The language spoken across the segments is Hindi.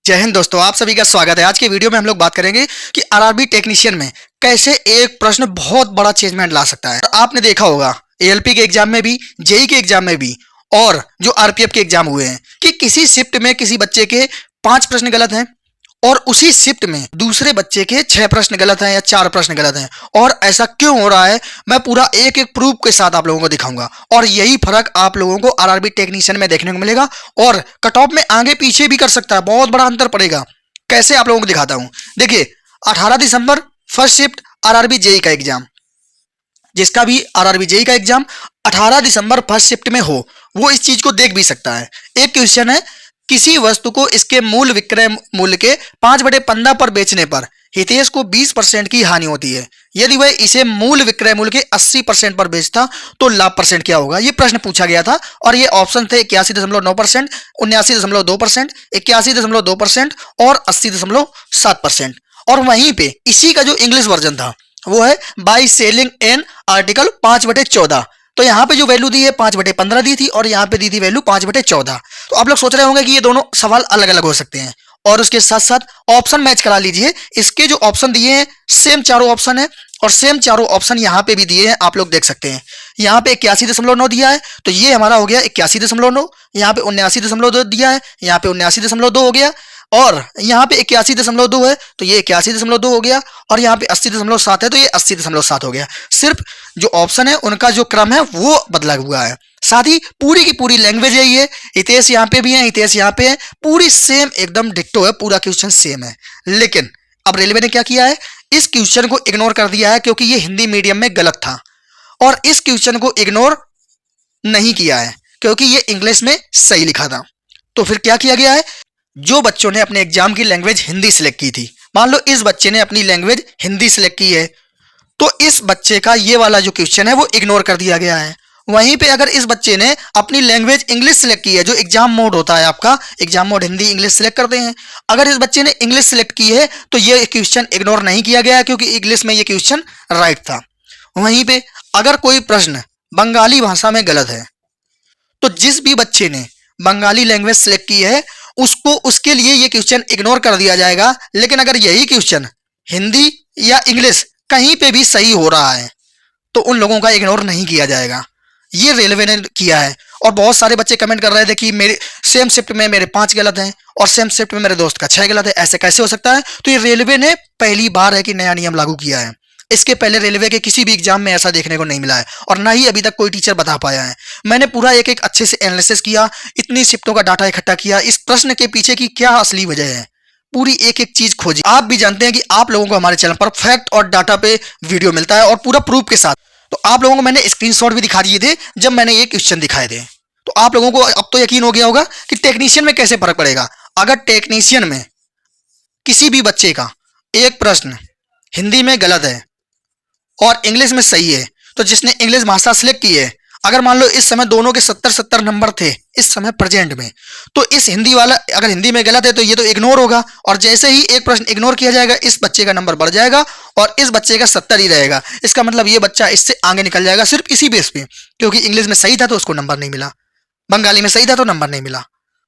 जय हिंद दोस्तों, आप सभी का स्वागत है। आज की वीडियो में हम लोग बात करेंगे कि आरआरबी टेक्नीशियन में कैसे एक प्रश्न बहुत बड़ा चेंजमेंट ला सकता है। आपने देखा होगा एएलपी के एग्जाम में भी, जेई के एग्जाम में भी और जो आरपीएफ के एग्जाम हुए हैं कि किसी शिफ्ट में किसी बच्चे के 5 प्रश्न गलत हैं और उसी शिफ्ट में दूसरे बच्चे के 6 प्रश्न गलत हैं या 4 प्रश्न गलत हैं। और ऐसा क्यों हो रहा है मैं पूरा एक एक प्रूफ के साथ आप लोगों को दिखाऊंगा और यही फर्क आप लोगों को आरआरबी टेक्नीशियन में देखने को मिलेगा और कट ऑफ में आगे पीछे भी कर सकता है, बहुत बड़ा अंतर पड़ेगा। कैसे आप लोगों को दिखाता हूं। देखिए 18 दिसंबर फर्स्ट शिफ्ट आरआरबी जेई का एग्जाम, जिसका भी आरआरबी जेई का एग्जाम 18 दिसंबर फर्स्ट शिफ्ट में हो वो इस चीज को देख भी सकता है। एक क्वेश्चन है, किसी वस्तु को इसके मूल विक्रय मूल्य के 5/15 पर बेचने पर हितेश को 20% की हानि होती है। यदि वह इसे मूल विक्रय मूल्य के 80% पर बेचता तो लाभ परसेंट क्या होगा। यह प्रश्न पूछा गया था और ये ऑप्शन थे 81.9%, 79.2%, 81.2% और 80.7%। और वहीं पे इसी का जो इंग्लिश वर्जन था वो है बाई सेलिंग एन आर्टिकल 5/14। तो यहाँ पे जो वैल्यू दी है 5/15 दी थी और यहाँ पे दी थी वैल्यू 5/14। तो आप लोग सोच रहे होंगे कि ये दोनों सवाल अलग अलग हो सकते हैं और उसके साथ साथ ऑप्शन मैच करा लीजिए। इसके जो ऑप्शन दिए हैं सेम चारों ऑप्शन है और सेम चारों ऑप्शन यहाँ पे भी दिए हैं, आप लोग देख सकते हैं। यहाँ पे 81.9 दिया है तो ये हमारा हो गया 81.9, यहाँ पे 79.2 दिया है, यहाँ पे 79.2 हो गया और यहाँ पे 81.2 है तो ये 81.2 हो गया और यहाँ पे 80.7 है तो ये 80.7 हो गया। सिर्फ जो ऑप्शन है उनका जो क्रम है वो बदला हुआ है। साथ ही पूरी की पूरी लैंग्वेज यही है। हितेश यहाँ पे भी है, हितेश यहाँ पे है, पूरी सेम एकदम डिक्टो है, पूरा क्वेश्चन सेम है। लेकिन अब रेलवे ने क्या किया है, इस क्वेश्चन को इग्नोर कर दिया है क्योंकि ये हिंदी मीडियम में गलत था और इस क्वेश्चन को इग्नोर नहीं किया है क्योंकि ये इंग्लिश में सही लिखा था। तो फिर क्या किया गया है, जो बच्चों ने अपने एग्जाम की लैंग्वेज हिंदी सिलेक्ट की थी, मान लो इस बच्चे ने अपनी लैंग्वेज हिंदी सिलेक्ट की है तो इस बच्चे का ये वाला जो क्वेश्चन है वो इग्नोर कर दिया गया है। वहीं पे अगर इस बच्चे ने अपनी लैंग्वेज इंग्लिश सिलेक्ट की है, जो एग्जाम मोड होता है आपका, exam mode Hindi English select करते हैं, अगर इस बच्चे ने इंग्लिश सिलेक्ट की है तो ये क्वेश्चन इग्नोर नहीं किया गया क्योंकि इंग्लिश में ये क्वेश्चन राइट था। वहीं पे अगर कोई प्रश्न बंगाली भाषा में गलत है तो जिस भी बच्चे ने बंगाली लैंग्वेज सिलेक्ट की है उसको उसके लिए ये क्वेश्चन इग्नोर कर दिया जाएगा। लेकिन अगर यही क्वेश्चन हिंदी या इंग्लिश कहीं पे भी सही हो रहा है तो उन लोगों का इग्नोर नहीं किया जाएगा। ये रेलवे ने किया है और बहुत सारे बच्चे कमेंट कर रहे थे कि मेरे सेम शिफ्ट में मेरे 5 गलत हैं और सेम शिफ्ट में मेरे दोस्त का 6 गलत है, ऐसे कैसे हो सकता है। तो ये रेलवे ने पहली बार है कि नया नियम लागू किया है। इसके पहले रेलवे के किसी भी एग्जाम में ऐसा देखने को नहीं मिला है और ना ही अभी तक कोई टीचर बता पाया है। मैंने पूरा एक एक अच्छे से एनालिसिस किया, इतनी शिफ्टों का डाटा इकट्ठा किया, इस प्रश्न के पीछे की क्या असली वजह है, पूरी एक एक चीज खोजी। आप भी जानते हैं कि आप लोगों को हमारे चैनल पर फैक्ट और डाटा पे वीडियो मिलता है और पूरा प्रूफ के साथ। तो आप लोगों को मैंने स्क्रीनशॉट भी दिखा दिए थे जब मैंने ये क्वेश्चन दिखाए थे। तो आप लोगों को अब तो यकीन हो गया होगा कि टेक्नीशियन में कैसे फर्क पड़ेगा। अगर टेक्नीशियन में किसी भी बच्चे का एक प्रश्न हिंदी में गलत है और इंग्लिश में सही है तो जिसने इंग्लिश भाषा सिलेक्ट की है, अगर मान लो इस समय दोनों के 70-70 नंबर थे इस समय प्रेजेंट में, तो इस हिंदी वाला अगर हिंदी में गलत है तो ये तो इग्नोर होगा और जैसे ही एक प्रश्न इग्नोर किया जाएगा इस बच्चे का नंबर बढ़ जाएगा और इस बच्चे का 70 ही रहेगा। इसका मतलब ये बच्चा इससे आगे निकल जाएगा सिर्फ इसी बेस पे, क्योंकि इंग्लिश में सही था तो उसको नंबर नहीं मिला, बंगाली में सही था तो नंबर नहीं मिला।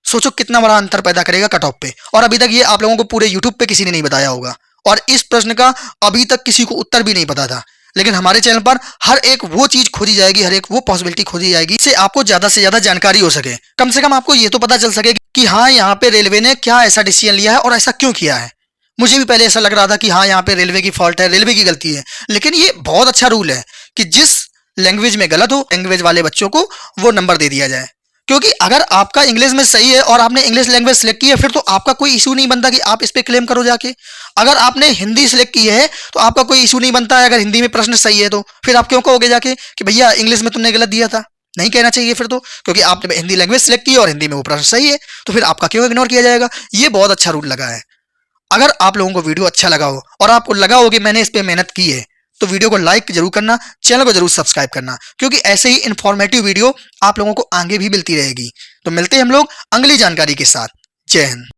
सोचो कितना बड़ा अंतर पैदा करेगा कट ऑफ पे। और अभी तक ये आप लोगों को पूरे यूट्यूब पे किसी ने नहीं बताया होगा और इस प्रश्न का अभी तक किसी को उत्तर भी नहीं पता था। लेकिन हमारे चैनल पर हर एक वो चीज खोजी जाएगी, हर एक वो पॉसिबिलिटी खोजी जाएगी जिससे आपको ज्यादा से ज्यादा जानकारी हो सके। कम से कम आपको ये तो पता चल सके कि हाँ यहाँ पे रेलवे ने क्या ऐसा डिसीजन लिया है और ऐसा क्यों किया है। मुझे भी पहले ऐसा लग रहा था कि हाँ यहाँ पे रेलवे की फॉल्ट है, रेलवे की गलती है, लेकिन ये बहुत अच्छा रूल है कि जिस लैंग्वेज में गलत हो लैंग्वेज वाले बच्चों को वो नंबर दे दिया जाए। क्योंकि अगर आपका इंग्लिश में सही है और आपने इंग्लिश लैंग्वेज सेलेक्ट की है फिर तो आपका कोई इशू नहीं बनता कि आप इस पे क्लेम करो जाके। अगर आपने हिंदी सेलेक्ट की है तो आपका कोई इशू नहीं बनता है अगर हिंदी में प्रश्न सही है तो फिर आप क्यों कहोगे जाके कि भैया इंग्लिश में तुमने गलत दिया था। नहीं कहना चाहिए फिर तो, क्योंकि आपने हिंदी लैंग्वेज सेलेक्ट की है और हिंदी में वो प्रश्न सही है तो फिर आपका क्यों इग्नोर किया जाएगा। ये बहुत अच्छा रूल लगा है। अगर आप लोगों को वीडियो अच्छा लगा हो और आपको लगा हो कि मैंने इस पर मेहनत की है तो वीडियो को लाइक जरूर करना, चैनल को जरूर सब्सक्राइब करना, क्योंकि ऐसे ही इंफॉर्मेटिव वीडियो आप लोगों को आगे भी मिलती रहेगी। तो मिलते हैं हम लोग अगली जानकारी के साथ। जय हिंद।